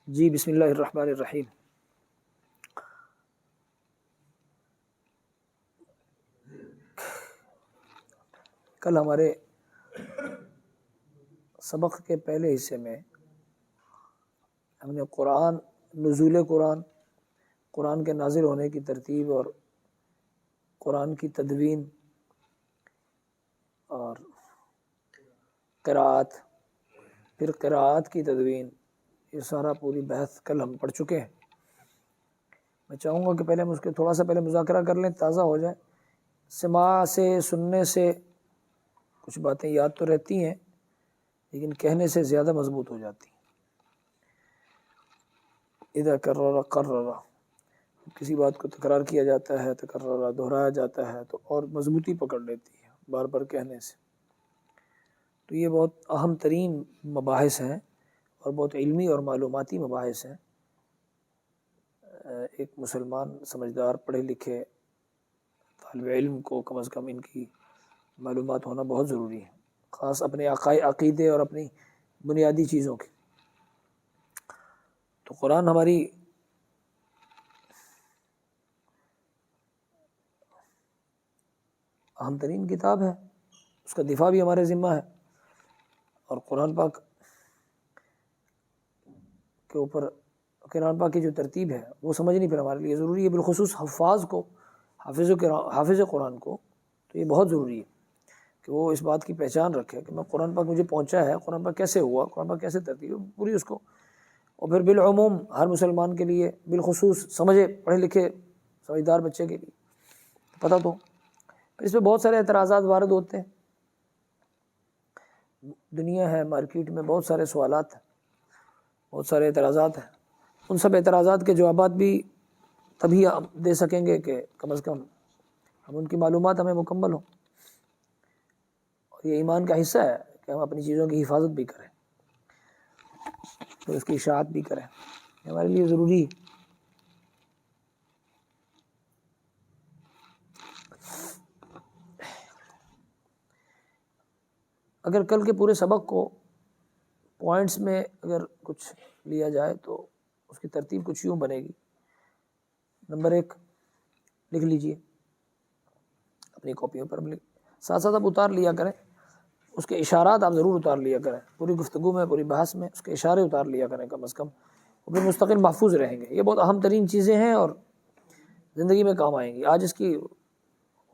جی بسم اللہ الرحمن الرحیم۔ کل ہمارے سبق کے پہلے حصے میں ہم نے نزول قرآن کے نازل ہونے کی ترتیب اور قرآن کی تدوین اور قراءت، پھر قراءت کی تدوین، یہ سارا پوری بحث کل ہم پڑھ چکے ہیں۔ میں چاہوں گا کہ پہلے ہم اس کے تھوڑا سا پہلے مذاکرہ کر لیں، تازہ ہو جائے۔ سماع سے، سننے سے کچھ باتیں یاد تو رہتی ہیں لیکن کہنے سے زیادہ مضبوط ہو جاتی ہیں۔ اذا کرر قرر، کسی بات کو تکرار کیا جاتا ہے، تکرر دہرایا جاتا ہے تو اور مضبوطی پکڑ لیتی ہے بار بار کہنے سے۔ تو یہ بہت اہم ترین مباحث ہیں اور بہت علمی اور معلوماتی مباحث ہیں۔ ایک مسلمان سمجھدار پڑھے لکھے طالب علم کو کم از کم ان کی معلومات ہونا بہت ضروری ہے، خاص اپنے عقیدے اور اپنی بنیادی چیزوں کی۔ تو قرآن ہماری اہم ترین کتاب ہے، اس کا دفاع بھی ہمارے ذمہ ہے، اور قرآن پاک کے اوپر قرآن پاک کی جو ترتیب ہے وہ سمجھنی پھر ہمارے لیے ضروری ہے، بالخصوص حافظ قرآن کو تو یہ بہت ضروری ہے کہ وہ اس بات کی پہچان رکھے کہ میں قرآن پاک مجھے پہنچا ہے، قرآن پاک کیسے ہوا، قرآن پاک کیسے ترتیب ہے، پوری اس کو، اور پھر بالعموم ہر مسلمان کے لیے، بالخصوص سمجھے پڑھے لکھے سمجھدار بچے کے لیے پتہ تو۔ اس پہ بہت سارے اعتراضات وارد ہوتے ہیں، دنیا ہے، مارکیٹ میں بہت سارے سوالات ہیں، بہت سارے اعتراضات ہیں۔ ان سب اعتراضات کے جوابات بھی تبھی ہم دے سکیں گے کہ کم از کم ہم ان کی معلومات ہمیں مکمل ہوں، اور یہ ایمان کا حصہ ہے کہ ہم اپنی چیزوں کی حفاظت بھی کریں اور اس کی اشاعت بھی کریں، یہ ہمارے لیے ضروری ہے۔ اگر کل کے پورے سبق کو پوائنٹس میں اگر کچھ لیا جائے تو اس کی ترتیب کچھ یوں بنے گی۔ نمبر 1 لکھ لیجئے اپنی کاپیوں پر، ساتھ ساتھ آپ اتار لیا کریں، اس کے اشارات آپ ضرور اتار لیا کریں، پوری گفتگو میں، پوری بحث میں اس کے اشارے اتار لیا کریں کم از کم، وہ پھر مستقل محفوظ رہیں گے۔ یہ بہت اہم ترین چیزیں ہیں اور زندگی میں کام آئیں گی۔ آج اس کی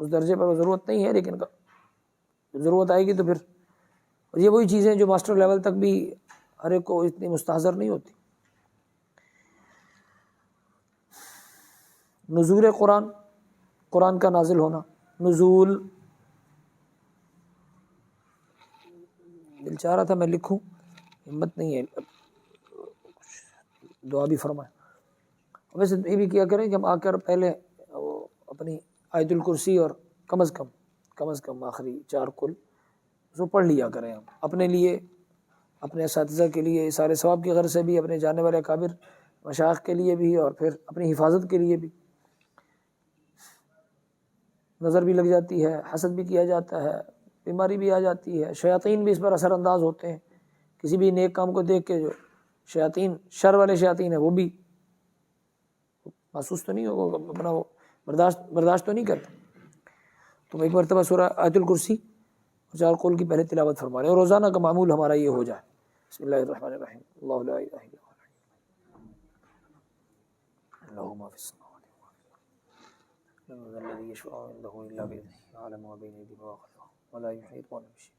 اس درجے پر ضرورت نہیں ہے، لیکن ضرورت آئے گی تو پھر، اور یہ وہی چیزیں جو ماسٹر لیول تک بھی ہر ایک کو اتنی مستحضر نہیں ہوتی۔ نزول قرآن کا نازل ہونا، نزول، دل چاہ رہا تھا میں لکھوں، ہمت نہیں ہے، دعا بھی فرمائیں۔ ویسے یہ بھی کیا کریں کہ ہم آ کر پہلے اپنی آیت الکرسی اور کم از کم آخری 4 کل اس کو پڑھ لیا کریں، ہم اپنے لیے، اپنے اساتذہ کے لیے، سارے ثواب کی غرض سے بھی، اپنے جانے والے اکابر مشائخ کے لیے بھی، اور پھر اپنی حفاظت کے لیے بھی۔ نظر بھی لگ جاتی ہے، حسد بھی کیا جاتا ہے، بیماری بھی آ جاتی ہے، شیاطین بھی اس پر اثر انداز ہوتے ہیں۔ کسی بھی نیک کام کو دیکھ کے جو شیاطین، شر والے شیاطین ہیں، وہ بھی محسوس تو نہیں ہوگا، اپنا وہ برداشت تو نہیں کرتے۔ تو ایک مرتبہ سورہ آیت الکرسی 4 قول کی پہلے تلاوت فرما رہے ہیں، اور روزانہ کا معمول ہمارا یہ ہو جائے۔ بسم اللہ الرحمن الرحیم، اللہ لا الہ الا هو ما فی السماوات الذي يشفع عنده الا باذنه يعلم ما بين ايديهم وما خلفهم ولا يحيطون بشيء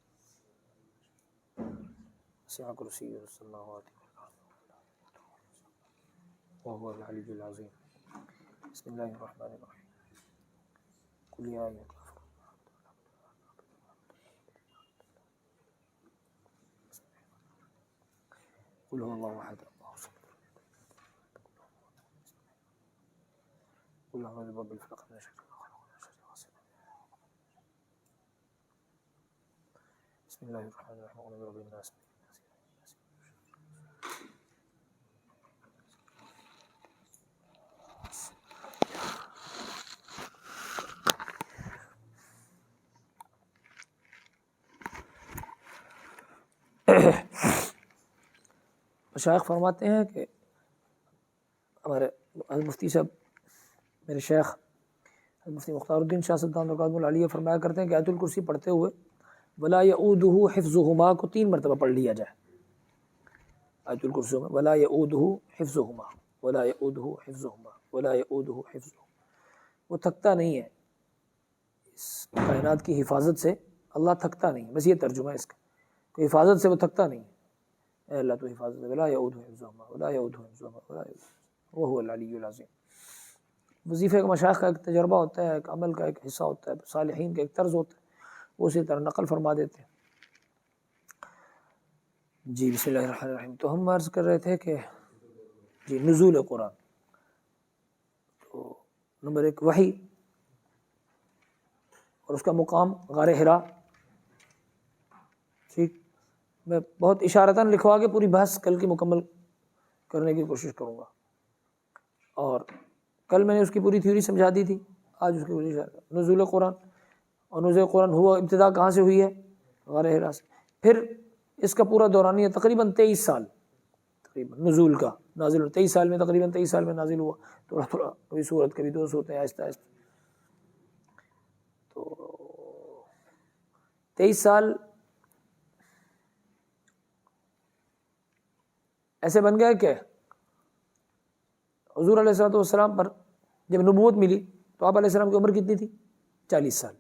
وسع كرسيه السماوات والارض وهو العلي العظيم۔ بسم الله الرحمن الرحيم، قل يا ايها الكافرون قل هو الله احد الله الصمد قل اعوذ برب الفلق من شر ما خلق ومن شر غاسق بسم الله الرحمن الرحيم، قل برب الناس مشائخ فرماتے ہیں کہ ہمارے مفتی صاحب میرے شیخ مفتی مختار الدین شاہ سلطان القادم العالیہ فرمایا کرتے ہیں کہ آیت الکرسی پڑھتے ہوئے ولا یعودہ حفظہما کو 3 مرتبہ پڑھ لیا جائے آیت الکرسی میں، ولا یعودہ حفظہما ولا یعودہ حفظہما ولا یعودہ حفظہما، وہ تھکتا نہیں ہے اس کائنات کی حفاظت سے، اللہ تھکتا نہیں، بس یہ ترجمہ ہے اس کا، کہ حفاظت سے وہ تھکتا نہیں ہے، اے اللہ تو حفاظت ہے، ولا یعودہ حفظہما ولا یعودہ حفظہما ولا یعودہ وہو العلی العظیم۔ وظیفے کا مشائخ کا ایک تجربہ ہوتا ہے، ایک عمل کا ایک حصہ ہوتا ہے، صالحین کا ایک طرز ہوتا ہے، وہ اسی طرح نقل فرما دیتے ہیں۔ جی بسم اللہ الرحمن الرحیم۔ تو ہم عرض کر رہے تھے کہ جی نزول قرآن، تو نمبر 1 وحی اور اس کا مقام غار حرا۔ ٹھیک، میں بہت اشارتاً لکھوا کے پوری بحث کل کی مکمل کرنے کی کوشش کروں گا، اور کل میں نے اس کی پوری تھیوری سمجھا دی تھی، آج اس کی پوری نزول قرآن، اور نزول قرآن ہوا ابتدا کہاں سے ہوئی ہے؟ غار حرا سے۔ پھر اس کا پورا دورانیہ تقریباً 23 سال تقریباً نزول کا نازل ہوا، 23 سال میں تقریباً 23 سال میں نازل ہوا، تھوڑا تھوڑا کبھی سورت کبھی 2 صورتیں آہستہ آہستہ، تو 23 سال ایسے بن گیا کہ حضور علیہ الصلوۃ والسلام پر جب نبوت ملی تو آپ علیہ السلام کی عمر کتنی تھی؟ 40 سال۔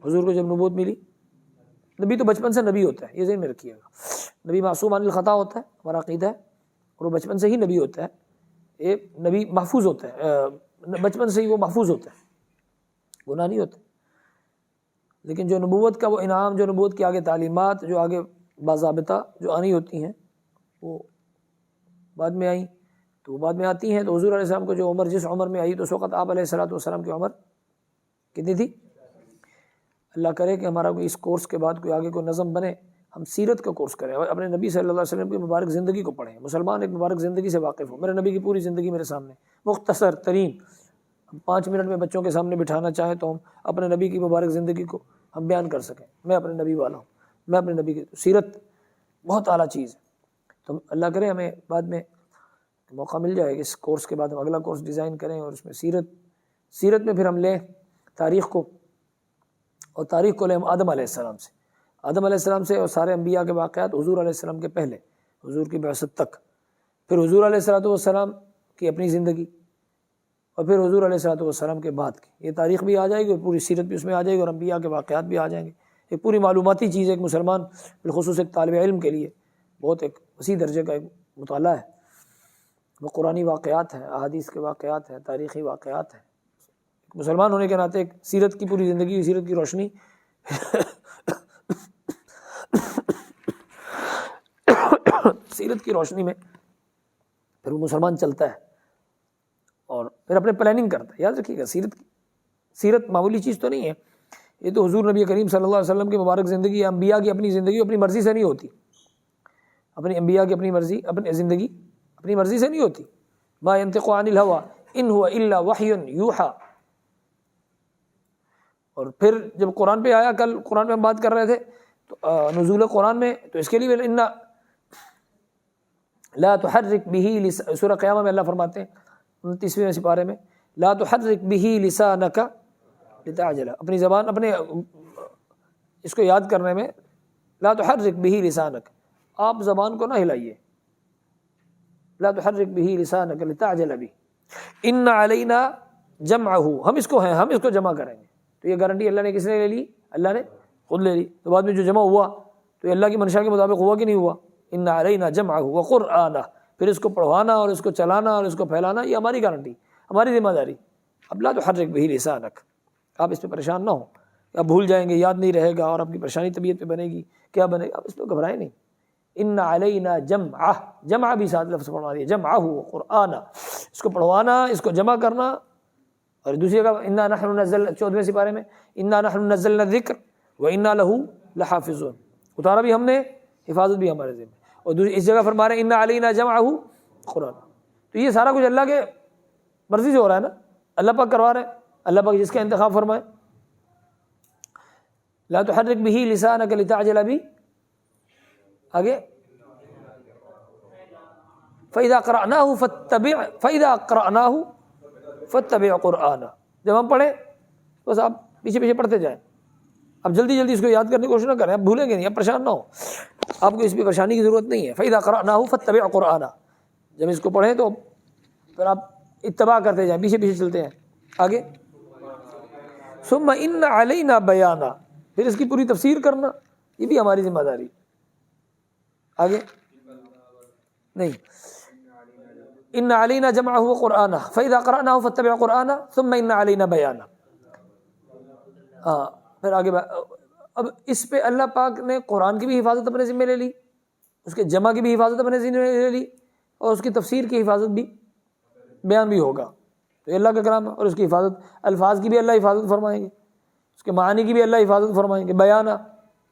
حضور کو جب نبوت ملی، نبی تو بچپن سے نبی ہوتا ہے، یہ ذہن میں رکھیے گا، نبی معصوم عن الخطا ہوتا ہے، ہمارا عقیدہ ہے، اور وہ بچپن سے ہی نبی ہوتا ہے، ایک نبی محفوظ ہوتا ہے، بچپن سے ہی وہ محفوظ ہوتا ہے، گناہ نہیں ہوتا۔ لیکن جو نبوت کا وہ انعام، جو نبوت کی آگے تعلیمات، جو آگے باضابطہ جو آنی ہوتی ہیں، وہ بعد میں آئیں، تو وہ بعد میں آتی ہیں۔ تو حضور علیہ السلام کو جو عمر جس عمر میں آئی، تو اس وقت آپ علیہ السلام کی عمر کتنی تھی؟ اللہ کرے کہ ہمارا کوئی اس کورس کے بعد کوئی آگے کوئی نظم بنے، ہم سیرت کا کورس کریں، اپنے نبی صلی اللہ علیہ وسلم کی مبارک زندگی کو پڑھیں، مسلمان ایک مبارک زندگی سے واقف ہو، میرے نبی کی پوری زندگی میرے سامنے مختصر ترین، 5 منٹ میں بچوں کے سامنے بٹھانا چاہیں تو ہم اپنے نبی کی مبارک زندگی کو ہم بیان کر سکیں، میں اپنے نبی والا ہوں، میں اپنے نبی کی سیرت بہت اعلیٰ چیز ہے۔ تو اللہ کرے ہمیں بعد میں موقع مل جائے کہ اس کورس کے بعد ہم اگلا کورس ڈیزائن کریں، اور اس میں سیرت میں پھر ہم لیں تاریخ کو، اور تاریخ کو لیں ہم آدم علیہ السلام سے، آدم علیہ السلام سے، اور سارے انبیاء کے واقعات حضور علیہ السلام کے پہلے، حضور کی بعثت تک، پھر حضور علیہ السلام کی اپنی زندگی، اور پھر حضور علیہ السلام کے بعد کی یہ تاریخ بھی آ جائے گی، اور پوری سیرت بھی اس میں آ جائے گی، اور انبیاء کے واقعات بھی آ جائیں گے۔ ایک پوری معلوماتی چیز ہے، ایک مسلمان بالخصوص ایک طالب علم کے لیے بہت ایک وسیع درجے کا ایک مطالعہ ہے، وہ قرآنی واقعات ہیں، احادیث کے واقعات ہیں، تاریخی واقعات ہیں۔ مسلمان ہونے کے ناطے ایک سیرت کی پوری زندگی، سیرت کی روشنی سیرت کی روشنی میں پھر وہ مسلمان چلتا ہے، اور پھر اپنے پلاننگ کرتا ہے۔ یاد رکھیے گا، سیرت معمولی چیز تو نہیں ہے، یہ تو حضور نبی کریم صلی اللہ علیہ وسلم کی مبارک زندگی، انبیاء کی اپنی زندگی اپنی مرضی سے نہیں ہوتی، اپنی انبیاء کی اپنی مرضی، اپنی زندگی اپنی مرضی سے نہیں ہوتی، ما ينطق عن الهوى ان هو الا وحی یوحی۔ اور پھر جب قرآن پہ آیا، کل قرآن پہ ہم بات کر رہے تھے، تو نزول قرآن میں تو اس کے لیے ان لا تحرک به، سورہ قیامہ میں اللہ فرماتے ہیں 29ویں سپارے میں، لا تحرک به لسانک لتعجل، اپنی زبان، اپنے اس کو یاد کرنے میں، لا تحرک به لسانک، آپ زبان کو نہ ہلائیے، لا تحرک به لسانک لتعجل به ان علینا جمعہ، ہم اس کو جمع کریں گے۔ تو یہ گارنٹی اللہ نے کس نے لے لی؟ اللہ نے خود لے لی۔ تو بعد میں جو جمع ہوا تو یہ اللہ کی منشا کے مطابق ہوا کہ نہیں ہوا؟ ان علینا جمعہ وقرآنہ، پھر اس کو پڑھوانا اور اس کو چلانا اور اس کو پھیلانا، یہ ہماری گارنٹی، ہماری ذمہ داری۔ اب لا تحرک به لسانک، آپ اس پہ پریشان نہ ہوں، آپ بھول جائیں گے، یاد نہیں رہے گا، اور آپ کی پریشانی طبیعت پہ بنے گی، کیا بنے گا، آپ اس پہ گھبرائیں نہیں۔ ان علینا جمعہ، جمعہ بھی ساتھ لفظ پڑھوا دیا، جمعہ قرآن، اس کو پڑھوانا، اس کو جمع کرنا۔ اور دوسری جگہ انا نحن نزلنا، 14ویں سپارے میں، انا نحن نزلنا الذکر وانا لہ لحافظون، اتارا بھی ہم نے، حفاظت بھی ہمارے ذمہ۔ اور دوسری اس جگہ فرما رہے ہیں انا علینا جمعہ قرآن، تو یہ سارا کچھ اللہ کے مرضی سے ہو رہا ہے نا، اللہ پاک کروا رہے ہیں، اللہ پاک جس کا انتخاب فرمائے۔ لا تحرک به لسانک لتعجل به، آگے فَإِذَا قَرَأْنَاهُ فَإِذَا قَرَأْنَاهُ فَاتَّبِعْ قُرْآنَهُ، جب ہم پڑھیں بس آپ پیچھے پیچھے پڑھتے جائیں. اب جلدی جلدی اس کو یاد کرنے کی کوشش نہ کریں، آپ بھولیں گے نہیں، آپ پریشان نہ ہو، آپ کو اس پہ پریشانی کی ضرورت نہیں ہے. فَإِذَا قَرَأْنَاهُ فَاتَّبِعْ قُرْآنَهُ، جب اس کو پڑھیں تو پھر آپ اتباع کرتے جائیں، پیچھے پیچھے چلتے ہیں. آگے ثُمَّ إِنَّ عَلَيْنَا بَيَانًا، پھر اس کی پوری تفسیر کرنا یہ بھی ہماری ذمہ داری. آگے نہیں، إِنَّ عَلَيْنَا جَمْعَهُ وَقُرْآنَهُ فَإِذَا قَرَأْنَاهُ فَاتَّبِعْ قُرْآنَهُ ثُمَّ إِنَّ عَلَيْنَا بَيَانًا. ہاں پھر آگے اب اس پہ اللہ پاک نے قرآن کی بھی حفاظت اپنے ذمہ لے لی، اس کے جمع کی بھی حفاظت اپنے ذمہ لے لی، اور اس کی تفسیر کی حفاظت بھی، بیان بھی ہوگا. تو یہ اللہ کا کرام ہے. اور اس کی حفاظت، الفاظ کی بھی اللہ حفاظت فرمائیں گے، اس کے معانی کی بھی اللہ حفاظت فرمائیں گے، بیانہ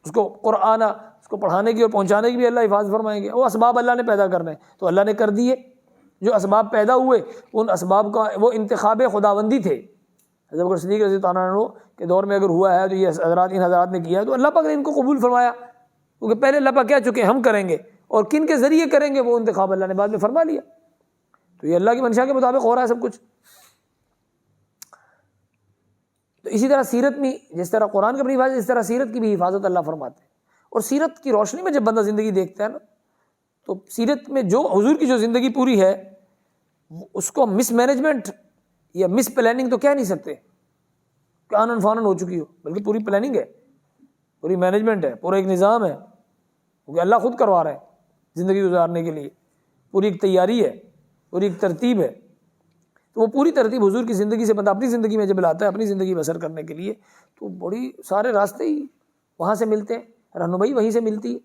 اس کو، قرآنہ اس کو پڑھانے کی اور پہنچانے کی بھی اللہ حفاظت فرمائیں گے. وہ اسباب اللہ نے پیدا کرنے تو اللہ نے کر دیے، جو اسباب پیدا ہوئے ان اسباب کا وہ انتخاب خداوندی تھے. حضرت بکر صدیق رضی اللہ عنہ کے دور میں اگر ہوا ہے تو یہ حضرات، ان حضرات نے کیا ہے تو اللہ پاک نے ان کو قبول فرمایا، کیونکہ پہلے اللہ پاک کہہ چکے ہم کریں گے، اور کن کے ذریعے کریں گے وہ انتخاب اللہ نے بعد میں فرما لیا. تو یہ اللہ کی منشا کے مطابق ہو رہا ہے سب کچھ. تو اسی طرح سیرت میں جس طرح قرآن کی اپنی حفاظت، اس طرح سیرت کی بھی حفاظت اللہ فرماتے ہیں. اور سیرت کی روشنی میں جب بندہ زندگی دیکھتا ہے نا، تو سیرت میں جو حضور کی جو زندگی پوری ہے اس کو مس مینجمنٹ یا مس پلاننگ تو کہہ نہیں سکتے کہ آنن فانن ہو چکی ہو، بلکہ پوری پلاننگ ہے، پوری مینجمنٹ ہے، پورا ایک نظام ہے، کیونکہ اللہ خود کروا رہے ہیں زندگی گزارنے کے لیے. پوری ایک تیاری ہے، پوری ایک ترتیب ہے. تو وہ پوری ترتیب حضور کی زندگی سے بندہ اپنی زندگی میں جب لاتا ہے، اپنی زندگی بسر کرنے کے لیے، تو بڑی سارے راستے ہی وہاں سے ملتے ہیں، رہنمائی وہیں سے ملتی ہے.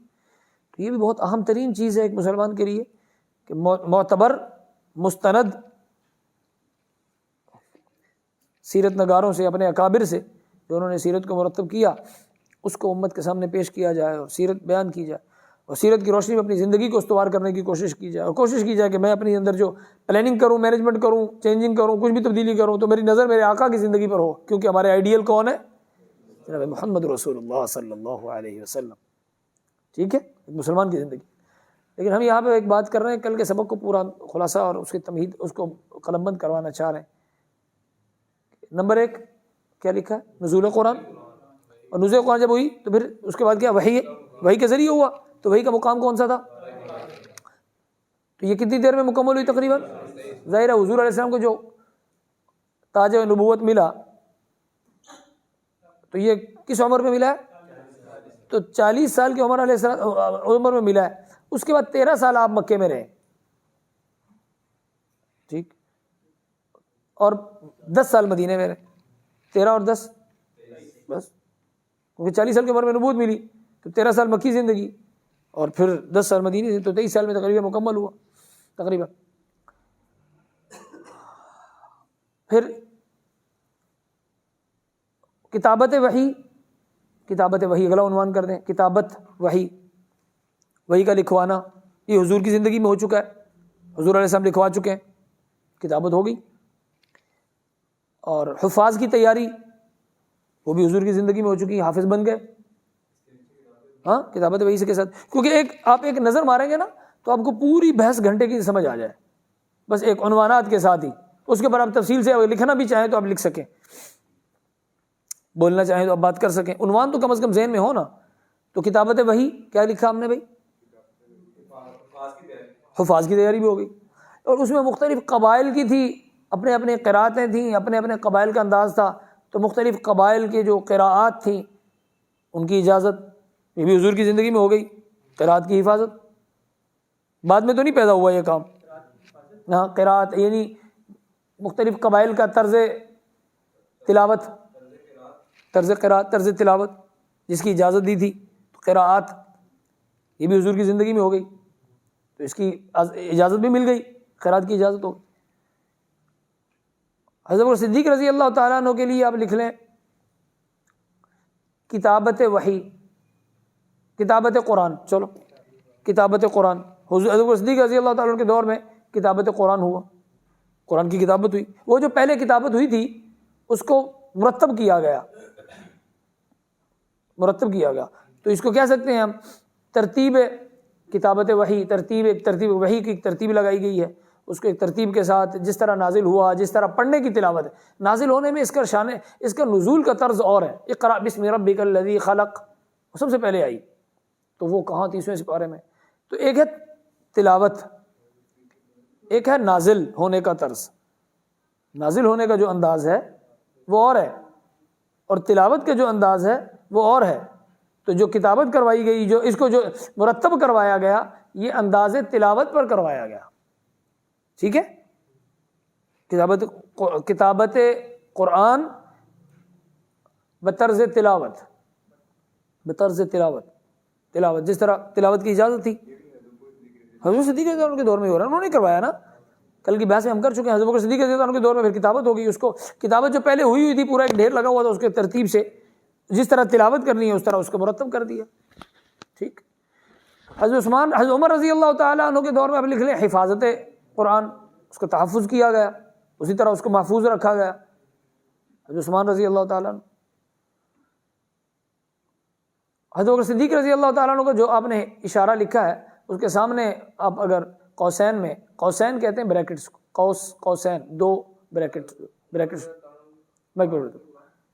تو یہ بھی بہت اہم ترین چیز ہے ایک مسلمان کے لیے کہ معتبر مستند سیرت نگاروں سے، اپنے اکابر سے جو انہوں نے سیرت کو مرتب کیا، اس کو امت کے سامنے پیش کیا جائے اور سیرت بیان کی جائے، اور سیرت کی روشنی میں اپنی زندگی کو استوار کرنے کی کوشش کی جائے، اور کوشش کی جائے کہ میں اپنی اندر جو پلاننگ کروں، مینجمنٹ کروں، چینجنگ کروں، کچھ بھی تبدیلی کروں تو میری نظر میرے آقا کی زندگی پر ہو، کیونکہ ہمارے آئیڈیل کون ہے؟ جناب محمد رسول اللہ صلی اللہ علیہ وسلم. ٹھیک ہے، ایک مسلمان کی زندگی. لیکن ہم یہاں پہ ایک بات کر رہے ہیں، کل کے سبق کو پورا خلاصہ اور اس کی تمہید اس کو قلم بند کروانا چاہ رہے ہیں. نمبر 1 کیا لکھا ہے؟ نزول قرآن. اور نزول قرآن جب ہوئی تو پھر اس کے بعد کیا؟ وحی ہے، وحی کے ذریعے ہوا. تو وحی کا مقام کون سا تھا؟ تو یہ کتنی دیر میں مکمل ہوئی تقریباً؟ ظاہر ہے حضور علیہ السلام کو جو تاج نبوت ملا تو یہ کس عمر میں ملا ہے؟ تو 40 سال کی عمر علیہ السلام عمر میں ملا ہے. اس کے بعد 13 سال آپ مکے میں رہے، ٹھیک، اور 10 سال مدینے میں رہے. 13 اور 10 بس، کیونکہ 40 سال کی عمر میں نبوت ملی تو 13 سال مکی زندگی اور پھر 10 سال مدینے سے، تو 23 سال میں تقریباً مکمل ہوا تقریباً. پھر کتابت وحی، کتابت وحی اگلا عنوان کر دیں، کتابت وحی، وحی کا لکھوانا یہ حضور کی زندگی میں ہو چکا ہے. حضور علیہ السلام لکھوا چکے ہیں، کتابت ہو گئی. اور حفاظ کی تیاری وہ بھی حضور کی زندگی میں ہو چکی، حافظ بن گئے. ہاں کتابت وحی سے کے ساتھ، کیونکہ آپ ایک نظر ماریں گے نا تو آپ کو پوری بحث گھنٹے کی سمجھ آ جائے، بس ایک عنوانات کے ساتھ ہی. اس کے بعد آپ تفصیل سے لکھنا بھی چاہیں تو آپ لکھ سکیں، بولنا چاہیں تو آپ بات کر سکیں، عنوان تو کم از کم ذہن میں ہو نا. تو کتابت وحی کیا لکھا ہم نے بھائی؟ حفاظ کی تیاری بھی ہو گئی. اور اس میں مختلف قبائل کی تھی، اپنے اپنے قراتیں تھیں، اپنے اپنے قبائل کا انداز تھا. تو مختلف قبائل کے جو قراءات تھیں ان کی اجازت یہ بھی حضور کی زندگی میں ہو گئی. قراءت کی حفاظت بعد میں تو نہیں پیدا ہوا یہ کام. ہاں قراءت یعنی مختلف قبائل کا طرز تلاوت، طرز قراءت، طرز تلاوت جس کی اجازت دی تھی. تو قراءات یہ بھی حضور کی زندگی میں ہو گئی، تو اس کی اجازت بھی مل گئی، قراءت کی اجازت ہو گئی. حضرت صدیق رضی اللہ تعالیٰ عنہ کے لیے آپ لکھ لیں کتابت وحی، کتابت قرآن. چلو کتابت قرآن، حضرت صدیق رضی اللہ تعالیٰ عنہ کے دور میں کتابت قرآن ہوا، قرآن کی کتابت ہوئی. وہ جو پہلے کتابت ہوئی تھی اس کو مرتب کیا گیا، مرتب کیا گیا. تو اس کو کہہ سکتے ہیں ہم ترتیب کتابت وحی ترتیب، ایک ترتیب وحی کی ایک ترتیب لگائی گئی ہے، اس کو ایک ترتیب کے ساتھ جس طرح نازل ہوا، جس طرح پڑھنے کی تلاوت ہے، نازل ہونے میں اس کا شان، اس کا نزول کا طرز اور ہے۔ اقرأ بسم ربک الذی خلق وہ سب سے پہلے آئی، تو وہ کہاں 30ویں سپارے میں۔ تو ایک ہے تلاوت، ایک ہے نازل ہونے کا طرز، نازل ہونے کا جو انداز ہے وہ اور ہے، اور تلاوت کا جو انداز ہے وہ اور ہے۔ تو جو کتابت کروائی گئی، جو اس کو جو مرتب کروایا گیا، یہ انداز تلاوت پر کروایا گیا، ٹھیک ہے۔ کتابت قرآن بطرز تلاوت، بطرز تلاوت، تلاوت جس طرح تلاوت کی اجازت تھی حضرت صدیق رضی اللہ عنہ کے دور میں ہو رہا ہے، انہوں نے کروایا نا، کل کی بحث میں ہم کر چکے ہیں۔ حضرت بکر صدیق رضی اللہ عنہ کے دور میں پھر کتابت ہو گئی، اس کو کتابت جو پہلے ہوئی تھی پورا ایک ڈھیر لگا ہوا تھا، اس کے ترتیب سے جس طرح تلاوت کرنی ہے اس طرح اس کو مرتب کر دیا، ٹھیک۔ حضرت عمر رضی اللہ تعالیٰ عنہ کے دور میں اب لکھ لیں حفاظت قرآن، اس کا تحفظ کیا گیا، اسی طرح اس کو محفوظ رکھا گیا۔ حضرت عثمان رضی اللہ تعالیٰ عنہ، حضرت بکر صدیق رضی اللہ تعالیٰ عنہ کا جو آپ نے اشارہ لکھا ہے، اس کے سامنے آپ اگر قوسین میں، قوسین کہتے ہیں بریکٹس کو، قوسین دو بریکٹس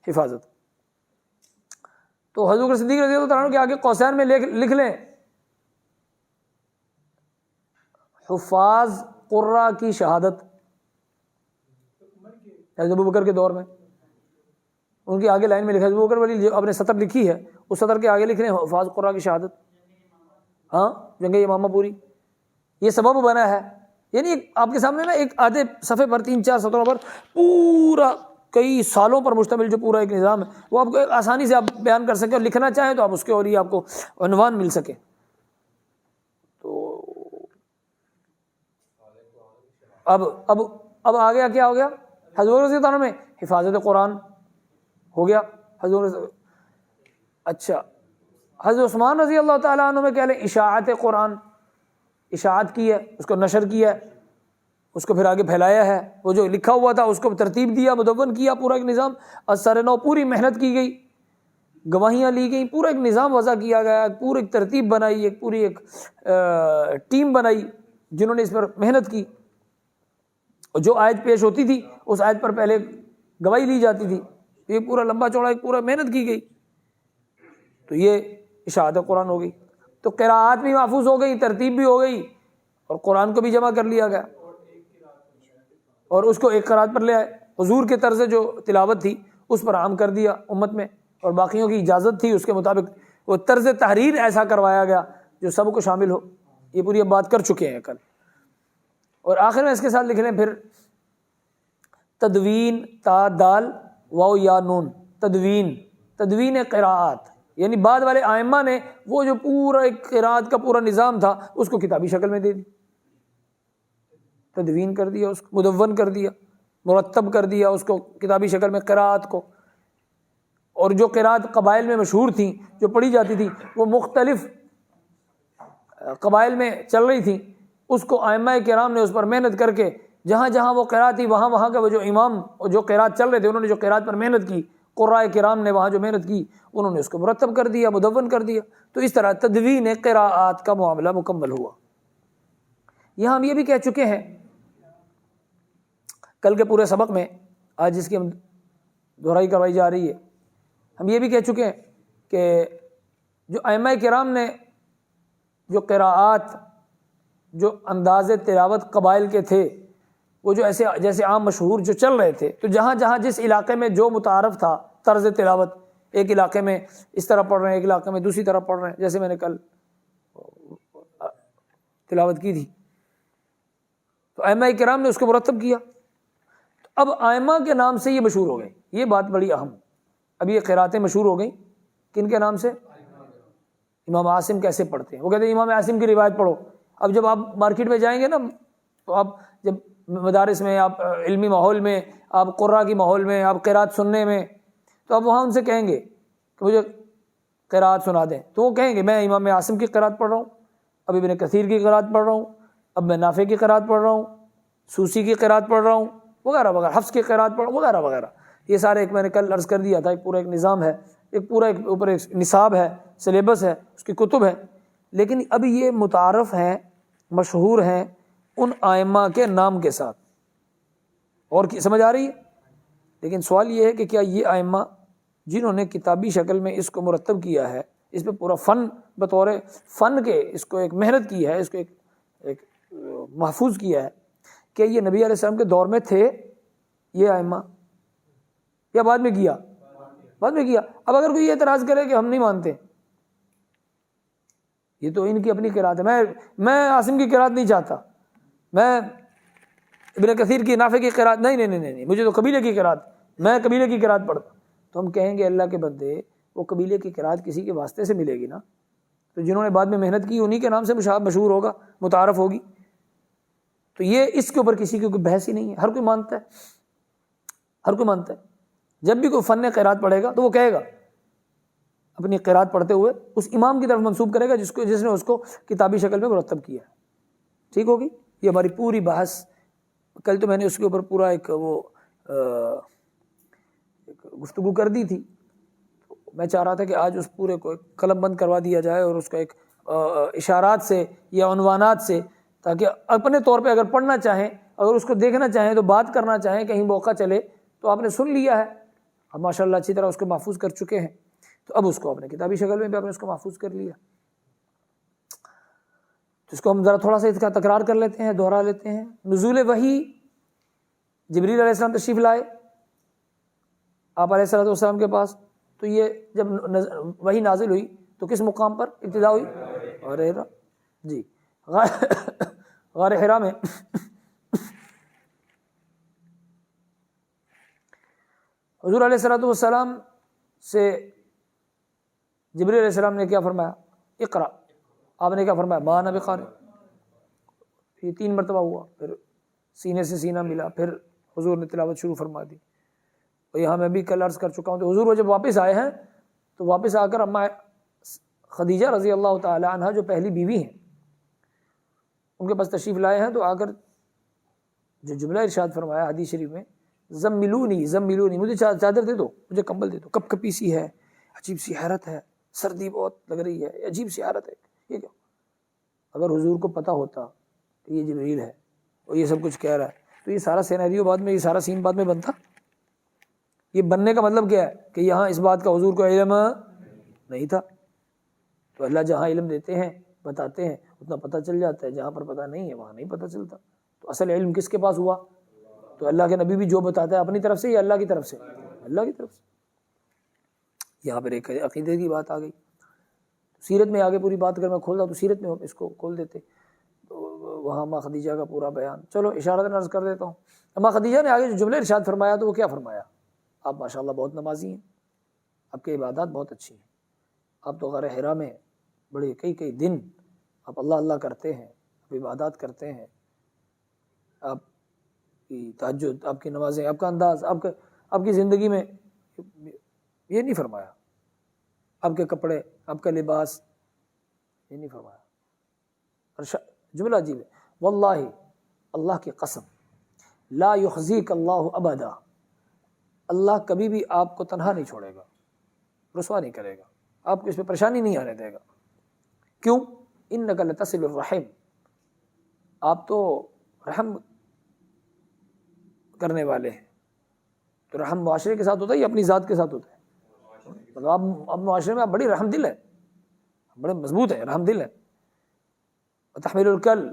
حفاظت، تو حضرت بکر صدیق رضی اللہ تعالیٰ عنہ کے آگے قوسین میں لکھ لیں حفاظ قرہ کی شہادت۔ حضرت ابوبکر کے دور میں ان کی آگے لائن میں لکھا ہے، ابوبکر والی جو آپ نے سطر لکھی ہے اس سطر کے آگے لکھ لیں حفاظ قرہ کی شہادت، ہاں جنگ یمامہ پوری، یہ سبب بنا ہے۔ یعنی آپ کے سامنے نا ایک آدھے صفحے پر 3-4 سطروں پر پورا کئی سالوں پر مشتمل جو پورا ایک نظام ہے، وہ آپ کو آسانی سے آپ بیان کر سکیں، اور لکھنا چاہیں تو آپ اس کے اور ہی آپ کو عنوان مل سکے۔ تو اب آ گیا، کیا ہو گیا؟ حضرت رضی اللہ عنہ میں حفاظت قرآن ہو گیا، اچھا حضرت عثمان رضی اللہ تعالیٰ عنہ میں کیا لیں اشاعت قرآن، اشاعت کی ہے، اس کو نشر کیا ہے، اس کو پھر آگے پھیلایا ہے، وہ جو لکھا ہوا تھا اس کو ترتیب دیا، مدون کیا، پورا ایک نظام از سر نو پوری محنت کی گئی، گواہیاں لی گئیں، پورا ایک نظام وضع کیا گیا، پوری ایک ترتیب بنائی، ایک پوری ایک ٹیم بنائی جنہوں نے اس پر محنت کی، اور جو آیت پیش ہوتی تھی اس آیت پر پہلے گواہی لی جاتی تھی، یہ پورا لمبا چوڑا ایک پورا محنت کی گئی، تو یہ اشاعت قرآن ہو گئی۔ تو قراءات بھی محفوظ ہو گئی، ترتیب بھی ہو گئی، اور قرآن کو بھی جمع کر لیا گیا، اور اس کو ایک قرات پر لے آئے، حضور کے طرز جو تلاوت تھی اس پر عام کر دیا امت میں، اور باقیوں کی اجازت تھی اس کے مطابق وہ طرز تحریر ایسا کروایا گیا جو سب کو شامل ہو۔ یہ پوری اب بات کر چکے ہیں کل، اور آخر میں اس کے ساتھ لکھ لیں پھر تدوین، تا دال واو یا نون، تدوین قراءات، یعنی بعد والے ائمہ نے وہ جو پورا ایک قراءت کا پورا نظام تھا اس کو کتابی شکل میں دے دی، تدوین کر دیا، اس کو مدون کر دیا، مرتب کر دیا اس کو کتابی شکل میں قراءت کو۔ اور جو قراءت قبائل میں مشہور تھیں، جو پڑھی جاتی تھی، وہ مختلف قبائل میں چل رہی تھیں، اس کو ائمہ کرام نے اس پر محنت کر کے جہاں جہاں وہ قراءت تھی وہاں کا وہ جو امام جو قراءت چل رہے تھے انہوں نے جو قراءت پر محنت کی، قراء کرام نے وہاں جو محنت کی انہوں نے اس کو مرتب کر دیا، مدون کر دیا۔ تو اس طرح تدوین قراءات کا معاملہ مکمل ہوا۔ یہاں ہم یہ بھی کہہ چکے ہیں کل کے پورے سبق میں، آج جس کی ہم دہرائی کروائی جا رہی ہے، ہم یہ بھی کہہ چکے ہیں کہ جو ائمہ کرام نے جو قراءات، جو انداز تلاوت قبائل کے تھے، وہ جو جیسے عام مشہور جو چل رہے تھے، تو جہاں جہاں جس علاقے میں جو متعارف تھا طرز تلاوت، ایک علاقے میں اس طرح پڑھ رہے ہیں، ایک علاقے میں دوسری طرح پڑھ رہے ہیں، جیسے میں نے کل تلاوت کی تھی، تو ائمہ کرام نے اس کو مرتب کیا۔ اب ائمہ کے نام سے یہ مشہور ہو گئے، یہ بات بڑی اہم، اب یہ قراتیں مشہور ہو گئیں کن کے نام سے؟ امام عاصم کیسے پڑھتے ہیں، وہ کہتے ہیں امام عاصم کی روایت پڑھو۔ اب جب آپ مارکیٹ میں جائیں گے نا، تو آپ جب مدارس میں، آپ علمی ماحول میں، آپ قراء کی ماحول میں، آپ قرات سننے میں، تو آپ وہاں ان سے کہیں گے کہ مجھے قرات سنا دیں، تو وہ کہیں گے میں امام عاصم کی قرات پڑھ رہا ہوں، اب ابن کثیر کی قرات پڑھ رہا ہوں، اب میں نافع کی قرات پڑھ رہا ہوں، سوسی کی قرات پڑھ رہا ہوں، وغیرہ وغیرہ، حفص کی قرات پڑھ وغیرہ وغیرہ۔ یہ سارے ایک میں نے کل عرض کر دیا تھا، ایک پورا ایک نظام ہے، ایک پورا ایک اوپر ایک نصاب ہے، سلیبس ہے، اس کی کتب ہے، لیکن اب یہ متعارف ہیں، مشہور ہیں ان ائمہ کے نام کے ساتھ، اور سمجھ آ رہی ہے؟ لیکن سوال یہ ہے کہ کیا یہ ائمہ جنہوں نے کتابی شکل میں اس کو مرتب کیا ہے، اس پہ پورا فن بطور فن کے اس کو ایک محنت کی ہے، اس کو ایک محفوظ کیا ہے، کہ یہ نبی علیہ السلام کے دور میں تھے یہ ائمہ یا بعد میں کیا؟ بعد میں کیا۔ اب اگر کوئی یہ اعتراض کرے کہ ہم نہیں مانتے، یہ تو ان کی اپنی قرات ہے، میں عاصم کی قرات نہیں چاہتا، میں ابن کثیر کی، نافع کی قرات نہیں، مجھے تو قبیلے کی قرات، میں قبیلے کی قرات پڑھتا، تو ہم کہیں گے اللہ کے بندے وہ قبیلے کی قرات کسی کے واسطے سے ملے گی نا، تو جنہوں نے بعد میں محنت کی انہی کے نام سے مشہور ہوگا، متعارف ہوگی، تو یہ اس کے اوپر کسی کی کوئی بحث ہی نہیں ہے، ہر کوئی مانتا ہے، ہر کوئی مانتا ہے۔ جب بھی کوئی فن قرات پڑھے گا تو وہ کہے گا اپنی قرات پڑھتے ہوئے اس امام کی طرف منسوب کرے گا جس نے اس کو کتابی شکل میں مرتب کیا ہے۔ ٹھیک ہوگی؟ یہ ہماری پوری بحث، کل تو میں نے اس کے اوپر پورا ایک گفتگو کر دی تھی، میں چاہ رہا تھا کہ آج اس پورے کو قلم بند کروا دیا جائے اور اس کا ایک اشارات سے یا عنوانات سے، تاکہ اپنے طور پہ اگر پڑھنا چاہیں، اگر اس کو دیکھنا چاہیں تو بات کرنا چاہیں، کہیں موقع چلے تو آپ نے سن لیا ہے، اب ماشاءاللہ اچھی طرح اس کو محفوظ کر چکے ہیں، تو اب اس کو اپنے کتابی شکل میں بھی آپ نے اس کو محفوظ کر لیا، تو اس کو ہم ذرا تھوڑا سا اس کا تکرار کر لیتے ہیں، دوہرا لیتے ہیں۔ نزول وحی، جبریل علیہ السلام تشریف لائے آپ علیہ السلام کے پاس، تو یہ جب وحی نازل ہوئی تو کس مقام پر ابتدا ہوئی؟ غار حرا، جی غار حرا میں حضور علیہ السلام سے جبریل علیہ السلام نے کیا فرمایا؟ اقرا، آپ نے کیا فرمایا؟ ما انا بقارئ، یہ 3 مرتبہ ہوا، پھر سینے سے سینہ ملا، پھر حضور نے تلاوت شروع فرما دی۔ اور یہاں میں بھی کل عرض کر چکا ہوں تو حضور وہ جب واپس آئے ہیں تو واپس آ کر اما خدیجہ رضی اللہ تعالی عنہ جو پہلی بیوی ہیں ان کے پاس تشریف لائے ہیں، تو آ کر جو جملہ ارشاد فرمایا حدیث شریف میں، زملونی، مجھے چادر دے دو، مجھے کمبل دے دو، کپ کپی سی ہے، عجیب سی حیرت ہے، سردی بہت لگ رہی ہے، عجیب سی حیرت ہے، یہ کیا؟ اگر حضور کو پتہ ہوتا کہ یہ جبریل ہے اور یہ سب کچھ کہہ رہا ہے تو یہ سارا سینیریو بعد میں، یہ سارا سین بعد میں بنتا۔ یہ بننے کا مطلب کیا ہے کہ یہاں اس بات کا حضور کو علم نہیں تھا، تو اللہ جہاں علم دیتے ہیں بتاتے ہیں اتنا پتہ چل جاتا ہے، جہاں پر پتہ نہیں ہے وہاں نہیں پتہ چلتا۔ تو اصل علم کس کے پاس ہوا؟ تو اللہ کے نبی بھی جو بتاتا ہے اپنی طرف سے یا اللہ کی طرف سے؟ اللہ کی طرف سے۔ یہاں پر ایک عقیدے کی بات آ گئی، سیرت میں آگے پوری بات اگر میں کھولتا تو سیرت میں اس کو کھول دیتے، تو وہاں اماں خدیجہ کا پورا بیان، چلو اشارتاً عرض کر دیتا ہوں۔ اماں خدیجہ نے آگے جو جملے ارشاد فرمایا تو وہ کیا فرمایا؟ آپ ماشاءاللہ بہت نمازی ہیں، آپ کی عبادات بہت اچھی ہیں، آپ تو غار حرا میں بڑے کئی دن آپ اللہ اللہ کرتے ہیں، آپ عبادات کرتے ہیں، آپ کی تہجد، آپ کی نمازیں، آپ کا انداز، آپ کی زندگی میں یہ نہیں فرمایا، آپ کے کپڑے، آپ کا لباس، یہ نہیں فرمایا۔ جملہ عجیب ہے، واللہ، اللہ کی قسم، لا یخزیک اللہ ابدا، اللہ کبھی بھی آپ کو تنہا نہیں چھوڑے گا، رسوا نہیں کرے گا، آپ کو اس پہ پریشانی نہیں آنے دے گا۔ کیوں؟ انک لتصل الرحم، آپ تو رحم کرنے والے ہیں، تو رحم معاشرے کے ساتھ ہوتا ہے یا اپنی ذات کے ساتھ ہوتا ہے؟ مطلب آپ معاشرے میں آپ بڑی رحم دل ہیں، بڑے مضبوط ہیں، رحم دل ہیں۔ وتحمل الکل،